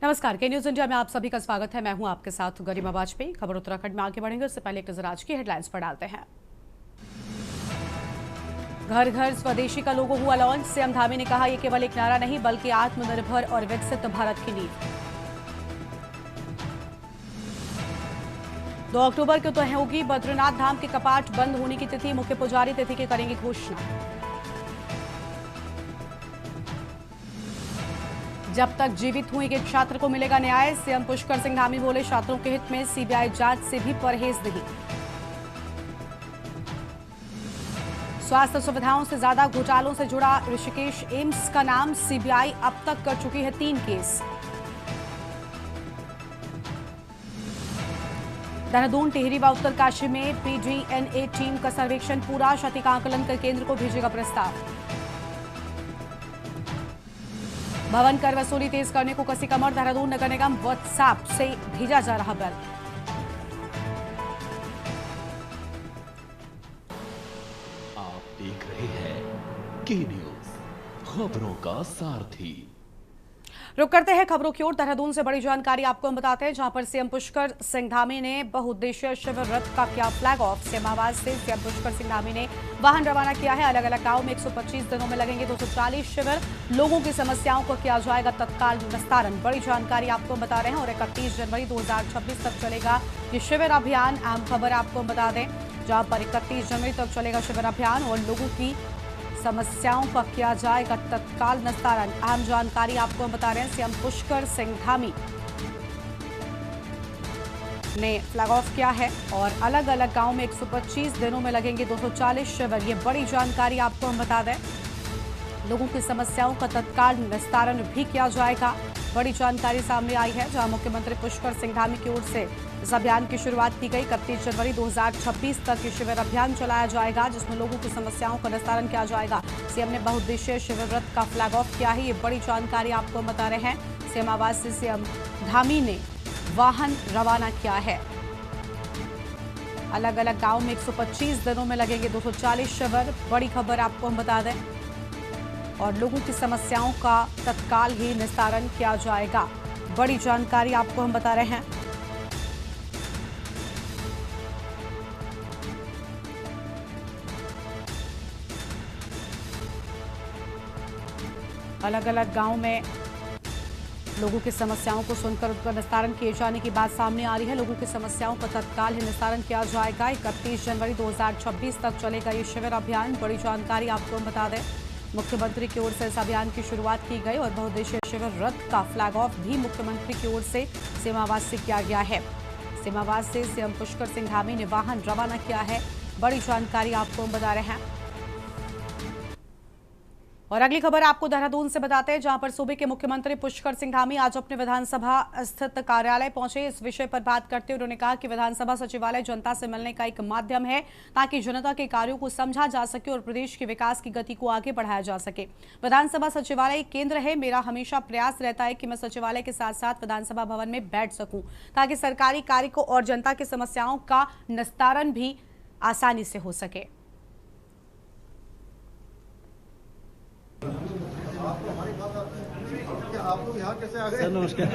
नमस्कार, के news India में आप सभी का स्वागत है। मैं हूं आपके साथ गरिमा वाजपेयी। खबर उत्तराखंड में आगे बढ़ेंगे उससे पहले एक नजर आज की हेडलाइंस पर डालते हैं। घर घर स्वदेशी का लोगो हुआ लॉन्च। सीएम धामी ने कहा, यह केवल एक नारा नहीं बल्कि आत्मनिर्भर और विकसित भारत की नींव। 2 अक्टूबर को तय होगी बद्रीनाथ धाम के कपाट बंद होने की तिथि। मुख्य पुजारी तिथि की करेंगे घोषणा। जब तक जीवित हुए एक छात्र को मिलेगा न्याय। सीएम पुष्कर सिंह धामी बोले, छात्रों के हित में सीबीआई जांच से भी परहेज नहीं। स्वास्थ्य सुविधाओं से ज्यादा घोटालों से जुड़ा ऋषिकेश एम्स का नाम। सीबीआई अब तक कर चुकी है 3 केस। देहरादून, टिहरी व उत्तरकाशी में पीजीएनए टीम का सर्वेक्षण पूरा। क्षति का आकलन कर केंद्र को भेजेगा प्रस्ताव। भवन कर वसूली तेज करने को कसी कमर। देहरादून नगर निगम व्हाट्सएप से भेजा जा रहा बिल। आप देख रहे हैं के न्यूज, खबरों का सारथी। रुक करते हैं खबरों की ओर। देहरादून से बड़ी जानकारी आपको हम बताते हैं, जहां पर सीएम पुष्कर सिंह धामी ने बहुउद्देशीय शिविर रथ का किया फ्लैग ऑफ। सीएम आवास से सीएम पुष्कर सिंह धामी ने वाहन रवाना किया है। अलग अलग गांव में 125 दिनों में लगेंगे 240 शिविर। लोगों की समस्याओं को किया जाएगा तत्काल निस्तारण। बड़ी जानकारी आपको हम बता रहे हैं। और 31 जनवरी 2026 तक चलेगा ये शिविर अभियान। अहम खबर आपको हम बता दें, जहां पर 31 जनवरी तक चलेगा शिविर अभियान और लोगों की समस्याओं का किया जाएगा तत्काल निस्तारण। अहम जानकारी आपको हम बता रहे हैं, सीएम पुष्कर सिंह धामी ने फ्लैग ऑफ किया है और अलग अलग गांव में 125 दिनों में लगेंगे 240 शिविर। ये बड़ी जानकारी आपको हम बता दें। लोगों की समस्याओं का तत्काल निस्तारण भी किया जाएगा। बड़ी जानकारी सामने आई है, जहां मुख्यमंत्री पुष्कर सिंह धामी की ओर से इस अभियान की शुरुआत की गई। 31 जनवरी 2026 तक ये शिविर अभियान चलाया जाएगा, जिसमें लोगों की समस्याओं का निस्तारण किया जाएगा। सीएम ने बहुउद्देशीय शिविर रथ का फ्लैग ऑफ किया है। ये बड़ी जानकारी आपको बता रहे हैं। सीएम आवास से सीएम धामी ने वाहन रवाना किया है। अलग अलग गांव में 125 दिनों में लगेंगे 240 शिविर। बड़ी खबर आपको हम बता दें, और लोगों की समस्याओं का तत्काल ही निस्तारण किया जाएगा। बड़ी जानकारी आपको हम बता रहे हैं। अलग अलग गांव में लोगों की समस्याओं को सुनकर उनका निस्तारण किए जाने की बात सामने आ रही है। लोगों की समस्याओं का तत्काल ही निस्तारण किया जाएगा। 31 जनवरी 2026 तक चलेगा ये शिविर अभियान। बड़ी जानकारी आपको हम बता दें, मुख्यमंत्री की ओर से इस अभियान की शुरुआत की गई और बहुउद्देशीय शिविर रथ का फ्लैग ऑफ भी मुख्यमंत्री की ओर से सीएम आवास से किया गया है। सीएम आवास से सीएम पुष्कर सिंह धामी ने वाहन रवाना किया है। बड़ी जानकारी आपको हम बता रहे हैं। और अगली खबर आपको देहरादून से बताते हैं, जहां पर सूबे के मुख्यमंत्री पुष्कर सिंह धामी आज अपने विधानसभा स्थित कार्यालय पहुंचे। इस विषय पर बात करते हुए उन्होंने कहा कि विधानसभा सचिवालय जनता से मिलने का एक माध्यम है, ताकि जनता के कार्यों को समझा जा सके और प्रदेश के विकास की गति को आगे बढ़ाया जा सके। विधानसभा सचिवालय एक केंद्र है। मेरा हमेशा प्रयास रहता है कि मैं सचिवालय के साथ साथ विधानसभा भवन में बैठ सकूं, ताकि सरकारी कार्य को और जनता की समस्याओं का निस्तारण भी आसानी से हो सके। आप लोग यहाँ कैसे आ गए? सर नमस्कार।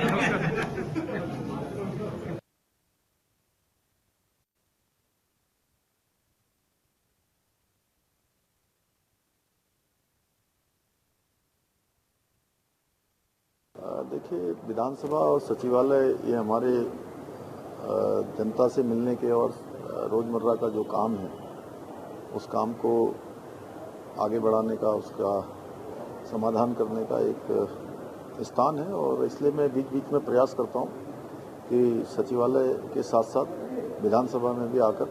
देखिए, विधानसभा और सचिवालय ये हमारे जनता से मिलने के और रोजमर्रा का जो काम है उस काम को आगे बढ़ाने का, उसका समाधान करने का एक स्थान है। और इसलिए मैं बीच बीच में प्रयास करता हूं कि सचिवालय के साथ साथ विधानसभा में भी आकर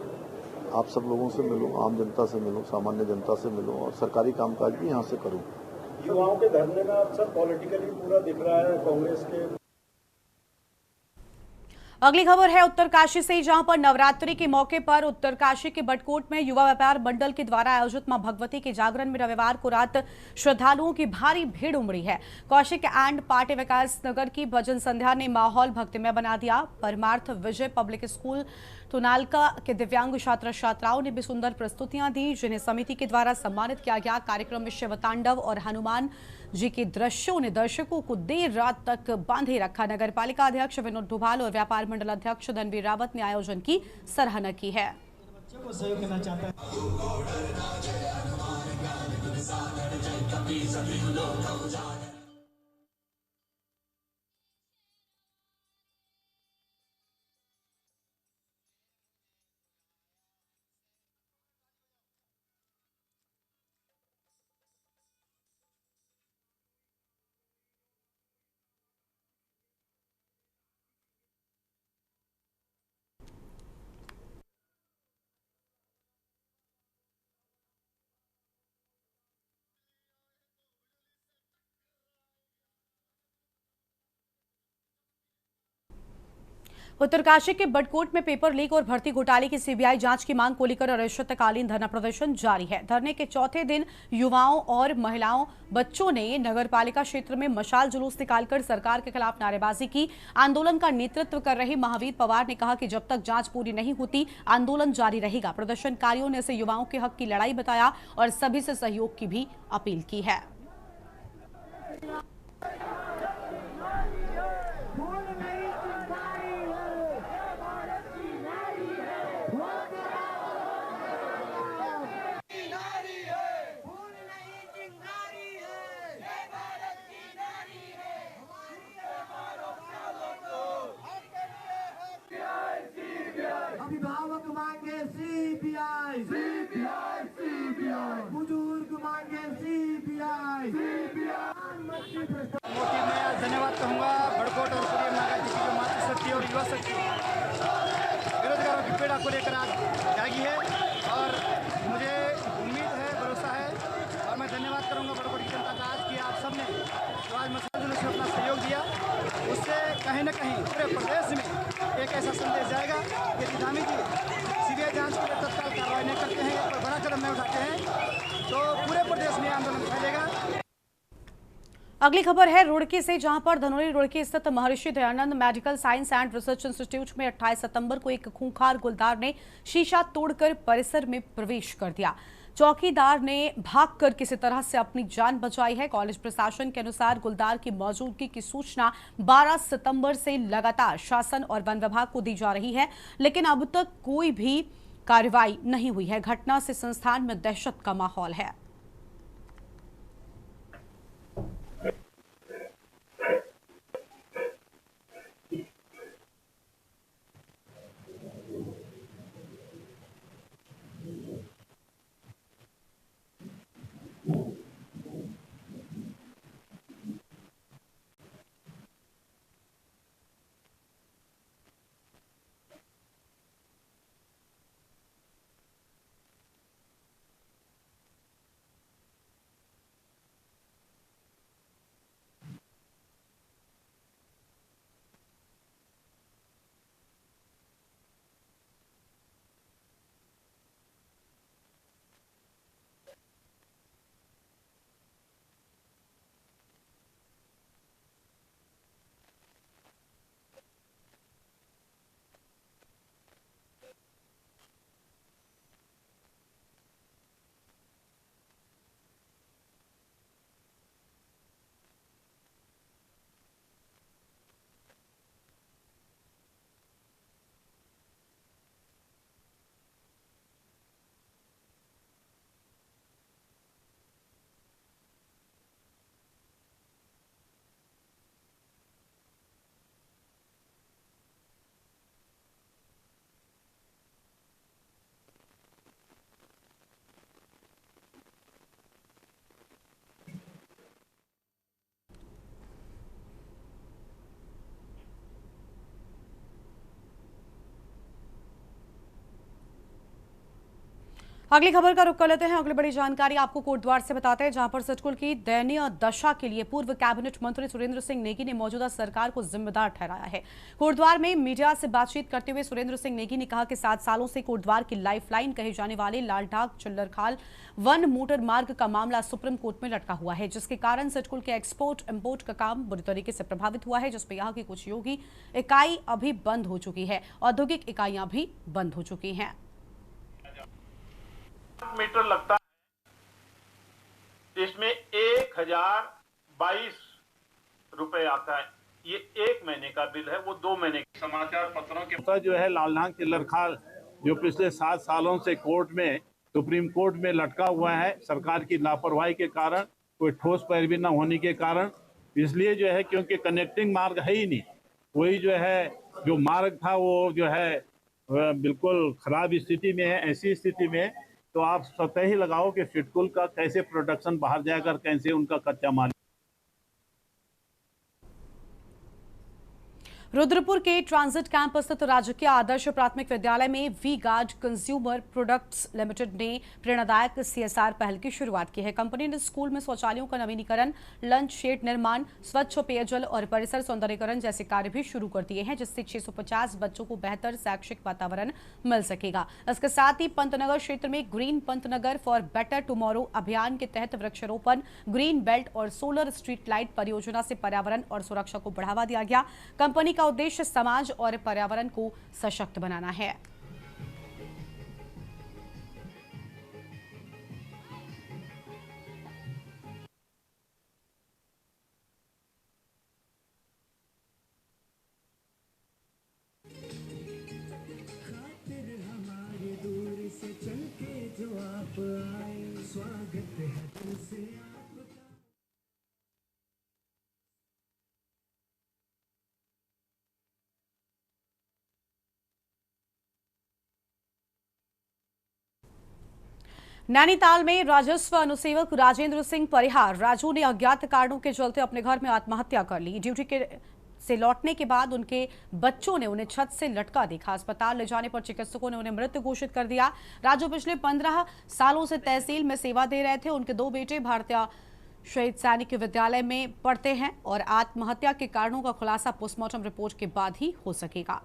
आप सब लोगों से मिलूं, आम जनता से मिलूं, सामान्य जनता से मिलूं और सरकारी कामकाज भी यहां से करूं। युवाओं के धरने में अक्सर पॉलिटिकली पूरा दिख रहा है कांग्रेस के। अगली खबर है उत्तरकाशी से, जहां पर नवरात्रि के मौके पर उत्तरकाशी के बटकोट में युवा व्यापार मंडल के द्वारा आयोजित मां भगवती के जागरण में रविवार को रात श्रद्धालुओं की भारी भीड़ उमड़ी है। कौशिक एंड पार्टी विकास नगर की भजन संध्या ने माहौल भक्तिमय बना दिया। परमार्थ विजय पब्लिक स्कूल टोनालका के दिव्यांग छात्र छात्राओं ने भी सुंदर प्रस्तुतियां दी, जिन्हें समिति के द्वारा सम्मानित किया गया। कार्यक्रम में शिव तांडव और हनुमान जी के दृश्यों ने दर्शकों को देर रात तक बांधे रखा। नगर पालिका अध्यक्ष विनोद डोभाल और व्यापार मंडल अध्यक्ष धनवीर रावत ने आयोजन की सराहना की है। को सहयोग करना चाहता है। उत्तरकाशी के बडकोट में पेपर लीक और भर्ती घोटाले की सीबीआई जांच की मांग को लेकर अनिश्चितकालीन धरना प्रदर्शन जारी है। धरने के चौथे दिन युवाओं और महिलाओं बच्चों ने नगर पालिका क्षेत्र में मशाल जुलूस निकालकर सरकार के खिलाफ नारेबाजी की। आंदोलन का नेतृत्व कर रहे महावीर पवार ने कहा कि जब तक जांच पूरी नहीं होती आंदोलन जारी रहेगा। प्रदर्शनकारियों ने इसे युवाओं के हक की लड़ाई बताया और सभी से सहयोग की भी अपील की है। अभिभावक मांगे सीबीआई, सीबीआई, सीबीआई, बुजुर्ग मांगे सीबीआई, सीबीआई। मैं धन्यवाद कहूँगा बड़कोट और सूर्य नागा जी की जो मातृशक्ति और युवा शक्ति बेरोजगारों की पीड़ा को लेकर आज जागी है और मुझे उम्मीद है, भरोसा है और मैं धन्यवाद करूँगा बड़कोट की जनता का आज की आप सबने जो आज मशाल जुलूस में अपना सहयोग दिया, उससे कहीं न कहीं पूरे प्रदेश में एक ऐसा संदेश जाएगा कि धामी जी सीबीआई जांच के लिए तत्काल कार्रवाई नहीं करते हैं, कोई बड़ा कदम नहीं उठाते हैं तो पूरे प्रदेश में आंदोलन फैलेगा। अगली खबर है रुड़की से, जहां पर धनोरी रुड़की स्थित Maharshi Dayanand medical science and research institute में 28 सितंबर को एक खूंखार गुलदार ने शीशा तोड़कर परिसर में प्रवेश कर दिया। चौकीदार ने भागकर किसी तरह से अपनी जान बचाई है। कॉलेज प्रशासन के अनुसार गुलदार की मौजूदगी की सूचना 12 सितंबर से लगातार शासन और वन विभाग को दी जा रही है, लेकिन अब तक कोई भी कार्रवाई नहीं हुई है। घटना से संस्थान में दहशत का माहौल है। अगली खबर का रुख कर लेते हैं। अगली बड़ी जानकारी आपको कोटद्वार से बताते हैं, जहां पर सचकुल की दयनीय दशा के लिए पूर्व कैबिनेट मंत्री सुरेंद्र सिंह नेगी ने मौजूदा सरकार को जिम्मेदार ठहराया है। कोटद्वार में मीडिया से बातचीत करते हुए सुरेंद्र सिंह नेगी ने कहा कि 7 सालों से कोटद्वार की लाइफलाइन कहे जाने वाले लालढाक चिल्लरखाल वन मोटर मार्ग का मामला सुप्रीम कोर्ट में लटका हुआ है, जिसके कारण सचकुल के एक्सपोर्ट इंपोर्ट का काम बुरी तरीके से प्रभावित हुआ है, जिसमें यहाँ की कुछ योगी इकाई अभी बंद हो चुकी है। औद्योगिक इकाइयां भी बंद हो चुकी हैं। मीटर लगता है, इसमें 1000 ₹22 आता है। ये 1 महीने का बिल है, वो 2 महीने के समाचार पत्रों के जो है लालनाग चिल्लरखाल जो पिछले 7 सालों से कोर्ट में सुप्रीम कोर्ट में लटका हुआ है सरकार की लापरवाही के कारण, कोई ठोस पैरवी न होने के कारण, इसलिए जो है क्योंकि कनेक्टिंग मार्ग है ही नहीं, वही जो है जो मार्ग था वो जो है बिल्कुल खराब स्थिति में है। ऐसी स्थिति में तो आप स्वतः ही लगाओ कि सिडकुल का कैसे प्रोडक्शन बाहर जाएगा, कैसे उनका कच्चा माल। रुद्रपुर के ट्रांजिट कैंप स्थित राजकीय आदर्श प्राथमिक विद्यालय में V Guard consumer products limited ने प्रेरणादायक सीएसआर पहल की शुरुआत की है। कंपनी ने स्कूल में शौचालयों का नवीनीकरण, लंच शेड निर्माण, स्वच्छ पेयजल और परिसर सौंदर्यीकरण जैसे कार्य भी शुरू कर दिए हैं, जिससे 650 बच्चों को बेहतर शैक्षिक वातावरण मिल सकेगा। इसके साथ ही पंतनगर क्षेत्र में green Pantnagar for better tomorrow अभियान के तहत वृक्षारोपण, ग्रीन बेल्ट और सोलर स्ट्रीट लाइट परियोजना से पर्यावरण और सुरक्षा को बढ़ावा दिया गया। कंपनी का उद्देश्य समाज और पर्यावरण को सशक्त बनाना है। खातिर हमारे दूर से चल के जो आप आए, स्वागत है दिल से आपका। नैनीताल में राजस्व अनुसेवक राजेंद्र सिंह परिहार राजू ने अज्ञात कारणों के चलते अपने घर में आत्महत्या कर ली। ड्यूटी से लौटने के बाद उनके बच्चों ने उन्हें छत से लटका देखा। अस्पताल ले जाने पर चिकित्सकों ने उन्हें मृत घोषित कर दिया। राजू पिछले 15 सालों से तहसील में सेवा दे रहे थे। उनके 2 बेटे भारतीय शहीद सैनिक विद्यालय में पढ़ते हैं और आत्महत्या के कारणों का खुलासा पोस्टमार्टम रिपोर्ट के बाद ही हो सकेगा।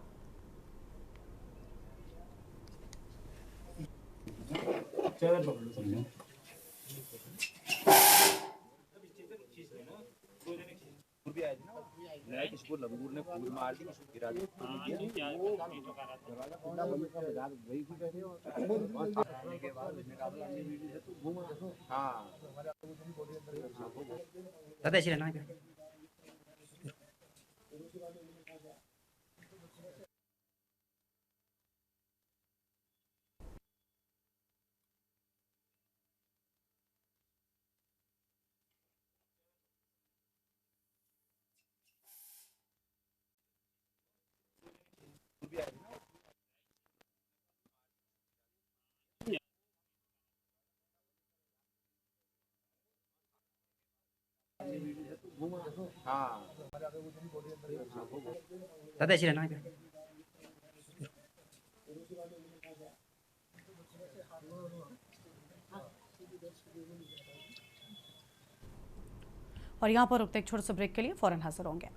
और यहां पर रुकते एक छोटे से ब्रेक के लिए फौरन हाजिर होंगे।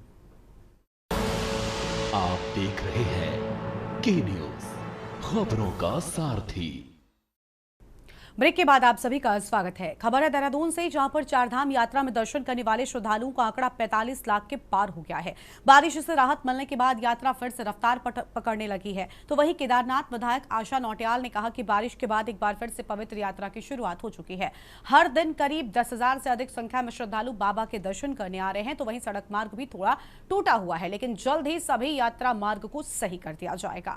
आप देख रहे हैं के न्यूज, खबरों का सारथी। ब्रेक के बाद आप सभी का स्वागत है। खबर है देहरादून से, जहां पर चारधाम यात्रा में दर्शन करने वाले श्रद्धालुओं का आंकड़ा 45 लाख के पार हो गया है। बारिश से राहत मिलने के बाद यात्रा फिर से रफ्तार पकड़ने लगी है। तो वहीं केदारनाथ विधायक आशा नौटियाल ने कहा कि बारिश के बाद एक बार फिर से पवित्र यात्रा की शुरुआत हो चुकी है। हर दिन करीब 10,000 से अधिक संख्या में श्रद्धालु बाबा के दर्शन करने आ रहे हैं। तो वहीं सड़क मार्ग भी थोड़ा टूटा हुआ है, लेकिन जल्द ही सभी यात्रा मार्ग को सही कर दिया जाएगा।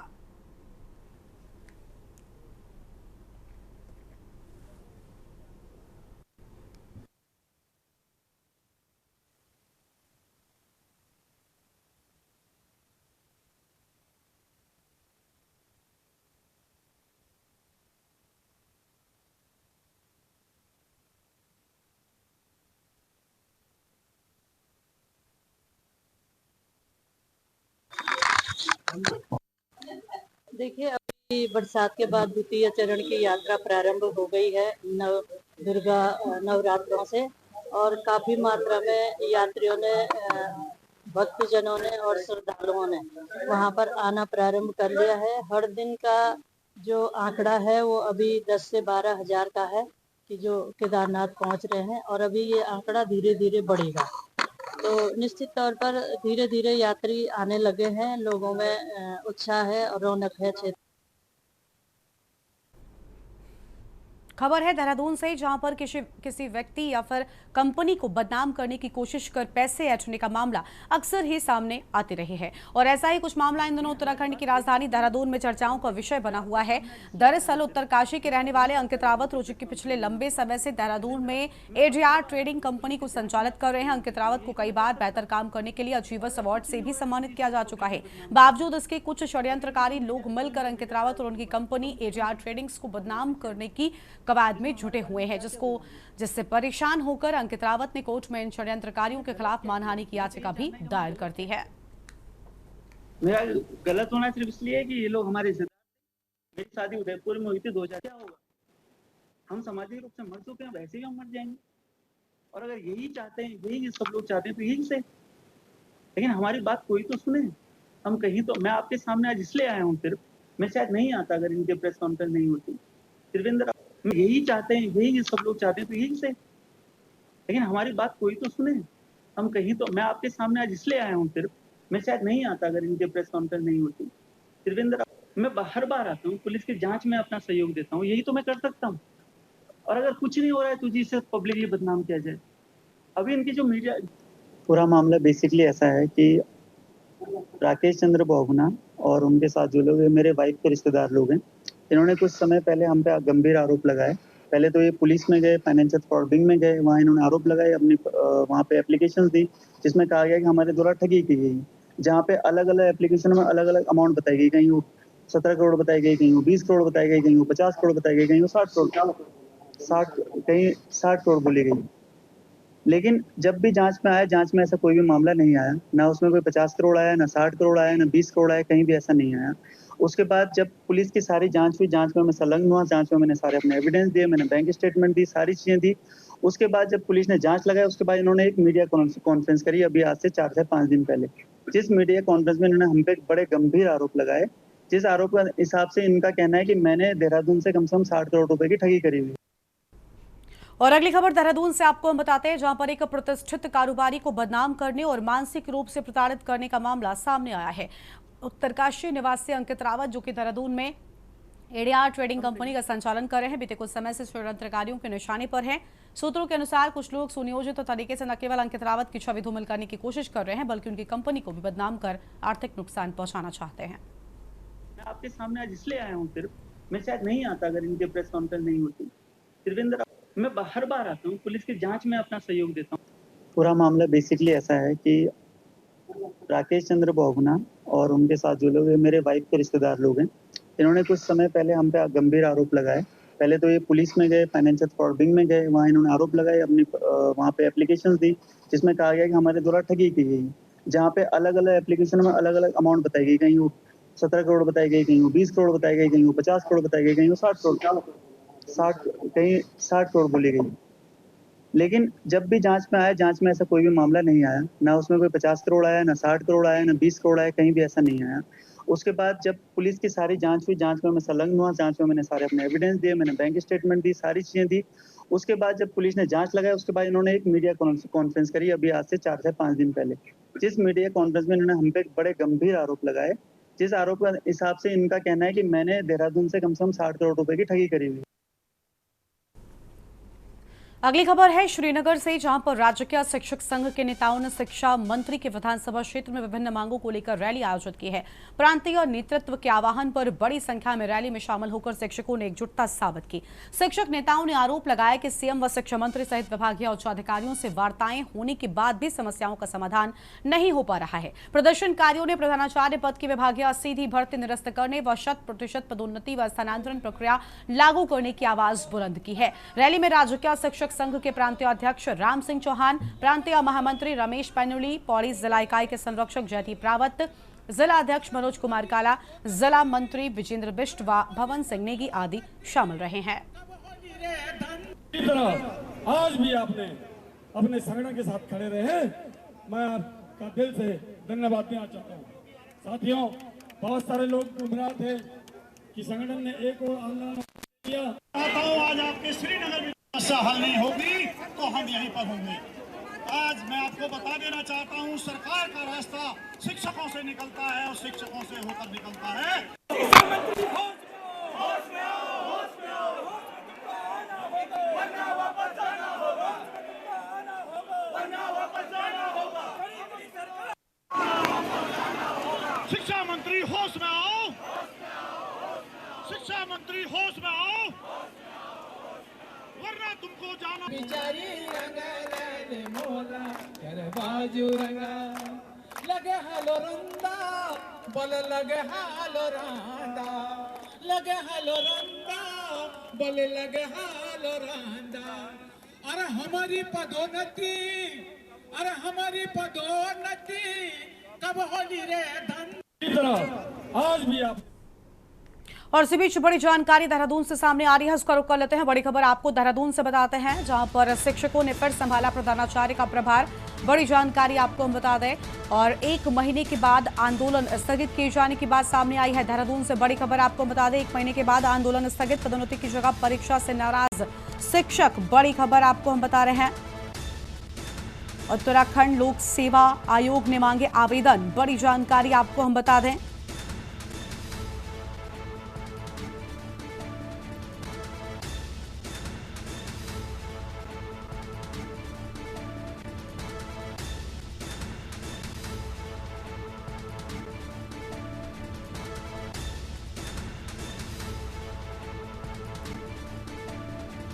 देखिए, अभी बरसात के बाद द्वितीय चरण की यात्रा प्रारंभ हो गई है दुर्गा नवरात्रों से, और काफी मात्रा में यात्रियों ने, भक्तजनों ने और श्रद्धालुओं ने वहां पर आना प्रारंभ कर लिया है। हर दिन का जो आंकड़ा है वो अभी 10 से 12 हजार का है कि जो केदारनाथ पहुंच रहे हैं, और अभी ये आंकड़ा धीरे धीरे बढ़ेगा। तो निश्चित तौर पर धीरे धीरे यात्री आने लगे हैं, लोगों में उत्साह है और रौनक है क्षेत्र। खबर है देहरादून से, जहां पर किसी व्यक्ति या फिर कंपनी को बदनाम करने की कोशिश कर पैसे ऐंठने का मामला अक्सर ही सामने आते रहे हैं और ऐसा ही कुछ मामला इन दिनों उत्तराखंड की राजधानी देहरादून में चर्चाओं का विषय बना हुआ है। दरअसल उत्तरकाशी के रहने वाले अंकित रावत जो कि पिछले लंबे समय से देहरादून में एडीआर ट्रेडिंग कंपनी को संचालित कर रहे हैं। अंकित रावत को कई बार बेहतर काम करने के लिए अचीवर्स अवार्ड से भी सम्मानित किया जा चुका है। बावजूद इसके कुछ षड्यंत्रकारी लोग मिलकर अंकित रावत और उनकी कंपनी एडीआर ट्रेडिंग्स को बदनाम करने की कवायद में जुटे हुए हैं, जिससे परेशान होकर अंकित रावत ने कोर्ट में इन षड्यंत्रकारियों के खिलाफ मानहानि की याचिका भी दायर कर दी है। मेरा गलत होना सिर्फ इसलिए कि ये लोग हमारे मेरी शादी उदयपुर में हुई थी 2000। क्या होगा, हम सामाजिक रूप से मर चुके हैं, वैसे ही हम मर जाएंगे। और अगर यही चाहते हैं, यही सब लोग चाहते हैं तो यही से, लेकिन हमारी बात कोई तो सुने। हम कहीं तो, मैं आपके सामने आज इसलिए आया हूँ, सिर्फ मैं शायद नहीं आता अगर इनके प्रेस कॉन्फ्रेंस नहीं होती। त्रिवेंद्र, यही चाहते हैं, यही सब लोग चाहते हैं तो यही से, लेकिन हमारी बात कोई तो सुने। हम कहीं तो, मैं आपके सामने आज इसलिए आया हूँ, सिर्फ मैं शायद नहीं आता अगर इनके प्रेस कॉन्फ्रेंस नहीं होती। त्रिवेंद्र, मैं हर बार आता हूँ, पुलिस की जांच में अपना सहयोग देता हूँ, यही तो मैं कर सकता हूँ। और अगर कुछ नहीं हो रहा है तो जी से पब्लिकली बदनाम किया जाए। अभी इनकी जो मीडिया, पूरा मामला बेसिकली ऐसा है कि राकेश चंद्र बहुगुणा और उनके साथ जो लोग मेरे वाइफ के रिश्तेदार लोग हैं, इन्होंने कुछ समय पहले हम पे गंभीर आरोप लगाए। पहले तो ये पुलिस में गए, फाइनेंशियल फ्रॉडिंग में गए, वहाँ इन्होंने आरोप लगाए, अपनी वहाँ पे एप्लीकेशंस दी जिसमें कहा गया कि हमारे द्वारा ठगी की गई, जहाँ पे अलग अलग एप्लीकेशन में अलग अलग अमाउंट बताई गई। कहीं वो 17 करोड़ बताई गई, कहीं वो 20 करोड़ बताई गई, कहीं वो 50 करोड़ बताई गई, कहीं वो 60 करोड़ बोली गई। लेकिन जब भी जांच में आया, जांच में ऐसा कोई भी मामला नहीं आया, ना उसमें कोई 50 करोड़ आया, ना 60 करोड़ आया, ना 20 करोड़ आया, कहीं भी ऐसा नहीं आया। उसके बाद जब पुलिस की सारी जांच हुई, जांच में मैं संलग्न हुआ, जांच में मैंने सारे अपने एविडेंस दिए, मैंने बैंक स्टेटमेंट दी, सारी चीजें दी। उसके बाद जब पुलिस ने जांच लगाई, उसके बाद इन्होंने एक मीडिया कॉन्फ्रेंस करी अभी आज से 4 से 5 दिन पहले, जिस मीडिया कॉन्फ्रेंस में इन्होंने हम पे बड़े गंभीर आरोप लगाए, जिस आरोप के हिसाब से इनका कहना है कि मैंने देहरादून से कम 60 करोड़ रुपए की ठगी करी हुई। और अगली खबर देहरादून से आपको हम बताते हैं, जहां पर एक प्रतिष्ठित कारोबारी को बदनाम करने और मानसिक रूप से प्रताड़ित करने का मामला सामने आया है। उत्तरकाशी निवासी अंकित रावत जो कि देहरादून में एडीआर ट्रेडिंग कंपनी का संचालन कर रहे हैं, बीते कुछ समय से षड्यंत्रकारियों के निशाने पर हैं। सूत्रों के अनुसार कुछ लोग सुनियोजित तरीके से न केवल अंकित रावत की छवि धूमिल करने की कोशिश कर रहे हैं, बल्कि उनकी कंपनी को भी बदनाम कर आर्थिक नुकसान पहुंचाना चाहते हैं। मैं आपके सामने आज इसलिए आया हूँ, सिर्फ मैं शायद नहीं आता अगर इनके प्रेस कॉन्फ्रेंस नहीं होती। त्रिवेंद्र, मैं हर बार आता हूँ, पुलिस की जांच में अपना सहयोग देता हूँ। पूरा मामला बेसिकली ऐसा है कि राकेश चंद्र बहुगुणा और उनके साथ जो लोग मेरे वाइफ के रिश्तेदार लोग हैं, इन्होंने कुछ समय पहले हम पे गंभीर आरोप लगाए। पहले तो ये पुलिस में गए, फाइनेंशियल फ्रॉडिंग में गए, वहाँ इन्होंने आरोप लगाए, अपनी वहाँ पे एप्लीकेशंस दी जिसमें कहा गया कि हमारे द्वारा ठगी की गई, जहाँ पे अलग अलग एप्लीकेशन में अलग अलग अमाउंट बताई गई। कहीं वो 17 करोड़ बताई गई, कहीं वो 20 करोड़ बताई गई, कहीं वो 50 करोड़ बताई गई, कहीं वो 60 करोड़ बोली गई। लेकिन जब भी जांच में आया, जांच में ऐसा कोई भी मामला नहीं आया, ना उसमें कोई 50 करोड़ आया, ना 60 करोड़ आया, ना 20 करोड़ आया, कहीं भी ऐसा नहीं आया। उसके बाद जब पुलिस की सारी जांच हुई, जांच में मैं संलग्न हुआ, जांच में मैंने सारे अपने एविडेंस दिए, मैंने बैंक स्टेटमेंट दी, सारी चीजें दी। उसके बाद जब पुलिस ने जांच लगाई, उसके बाद इन्होंने एक मीडिया कॉन्फ्रेंस करी अभी आज से 4 से 5 दिन पहले, जिस मीडिया कॉन्फ्रेंस में इन्होंने हम पे बड़े गंभीर आरोप लगाए, जिस आरोप के हिसाब से इनका कहना है कि मैंने देहरादून से कम 60 करोड़ रुपए की ठगी करी हुई। अगली खबर है श्रीनगर से, जहां पर राज्य के शिक्षक संघ के नेताओं ने शिक्षा मंत्री के विधानसभा क्षेत्र में विभिन्न मांगों को लेकर रैली आयोजित की है। प्रांतीय नेतृत्व के आह्वान पर बड़ी संख्या में रैली में शामिल होकर शिक्षकों ने एकजुटता साबित की। शिक्षक नेताओं ने आरोप लगाया कि सीएम व शिक्षा मंत्री सहित विभागीय उच्चाधिकारियों से वार्ताएं होने के बाद भी समस्याओं का समाधान नहीं हो पा रहा है। प्रदर्शनकारियों ने प्रधानाचार्य पद की विभागीय सीधी भर्ती निरस्त करने व 100% पदोन्नति व स्थानांतरण प्रक्रिया लागू करने की आवाज बुलंद की है। रैली में राज्य के शिक्षक संघ के प्रांतीय अध्यक्ष राम सिंह चौहान, प्रांतीय महामंत्री रमेश पैनुली, पौड़ी जिला इकाई के संरक्षक जयदीप रावत, जिला अध्यक्ष मनोज कुमार काला, जिला मंत्री विजेंद्र बिष्ट व भवन सिंह नेगी आदि शामिल रहे हैं। आज भी आपने अपने संगठन के साथ खड़े रहे, मैं आपका दिल से धन्यवाद देना चाहता हूँ। साथियों, बहुत सारे लोग गुमराह थे कि संगठन ने एक और आंदोलन किया। आज आपके श्रीनगर में समस्या हल नहीं होगी तो हम यहीं पर होंगे। आज मैं आपको बता देना चाहता हूं, सरकार का रास्ता शिक्षकों से निकलता है और शिक्षकों से होकर निकलता है। मुख्यमंत्री होश में आओ, वरना तुमको जाना। बिचारी रंगा मोला कर बाजू रंगा लगे हालो रंदा बोल लगे हालो रांदा लगे हालो रंदा बोल लगे हालो रांदा। अरे हमारी पदोन्नति कब होनी रे धन। आज भी आप और इसी बीच बड़ी जानकारी देहरादून से सामने आ रही है, उसका रुख कर लेते हैं। बड़ी खबर आपको देहरादून से बताते हैं, जहां पर शिक्षकों ने फिर संभाला प्रधानाचार्य का प्रभार। बड़ी जानकारी आपको हम बता दें, और 1 महीने के बाद आंदोलन स्थगित किए जाने की बात सामने आई है। देहरादून से बड़ी खबर आपको बता दें, 1 महीने के बाद आंदोलन स्थगित, पदोन्नति की जगह परीक्षा से नाराज शिक्षक। बड़ी खबर आपको हम बता रहे हैं। उत्तराखंड लोक सेवा आयोग ने मांगे आवेदन। बड़ी जानकारी आपको हम बता दें।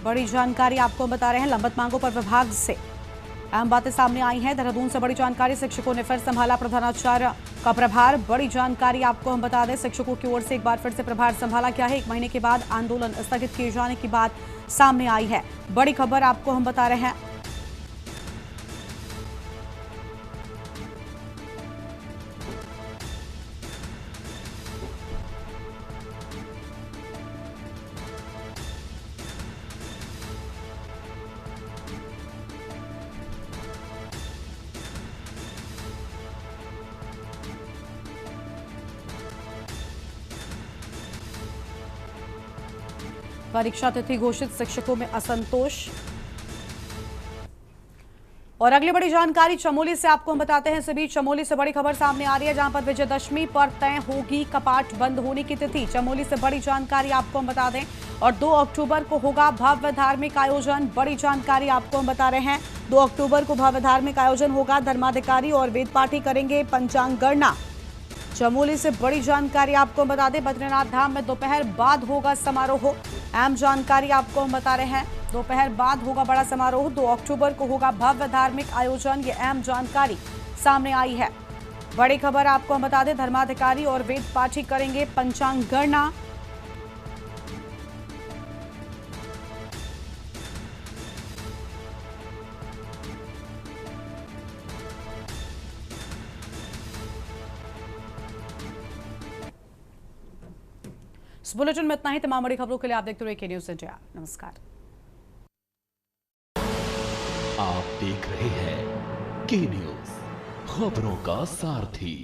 बड़ी जानकारी आपको बता रहे हैं, लंबित मांगों पर विभाग से अहम बातें सामने आई हैं। देहरादून से बड़ी जानकारी, शिक्षकों ने फिर संभाला प्रधानाचार्य का प्रभार। बड़ी जानकारी आपको हम बता दें, शिक्षकों की ओर से एक बार फिर से प्रभार संभाला गया है। 1 महीने के बाद आंदोलन स्थगित किए जाने की बात सामने आई है। बड़ी खबर आपको हम बता रहे हैं। परीक्षा तिथि घोषित, शिक्षकों में असंतोष। और अगली बड़ी जानकारी चमोली से आपको हम बताते हैं। इसी बीच चमोली से बड़ी खबर सामने आ रही है, जहां पर विजयदशमी पर तय होगी कपाट बंद होने की तिथि। चमोली से बड़ी जानकारी आपको हम बता दें, और 2 अक्टूबर को होगा भव्य धार्मिक आयोजन। बड़ी जानकारी आपको हम बता रहे हैं, 2 अक्टूबर को भव्य धार्मिक आयोजन होगा। धर्माधिकारी और वेदपाठी करेंगे पंचांग गणना। चमोली से बड़ी जानकारी आपको बता दें, बद्रीनाथ धाम में दोपहर बाद होगा समारोह। अहम जानकारी आपको हम बता रहे हैं, दोपहर बाद होगा बड़ा समारोह। 2 अक्टूबर को होगा भव्य धार्मिक आयोजन, ये अहम जानकारी सामने आई है। बड़ी खबर आपको हम बता दें, धर्माधिकारी और वेद पाठी करेंगे पंचांग गणना। इस बुलेटिन में इतना ही। तमाम बड़ी खबरों के लिए आप देखते रहिए के न्यूज़ इंडिया। नमस्कार। आप देख रहे हैं के न्यूज़, खबरों का सारथी।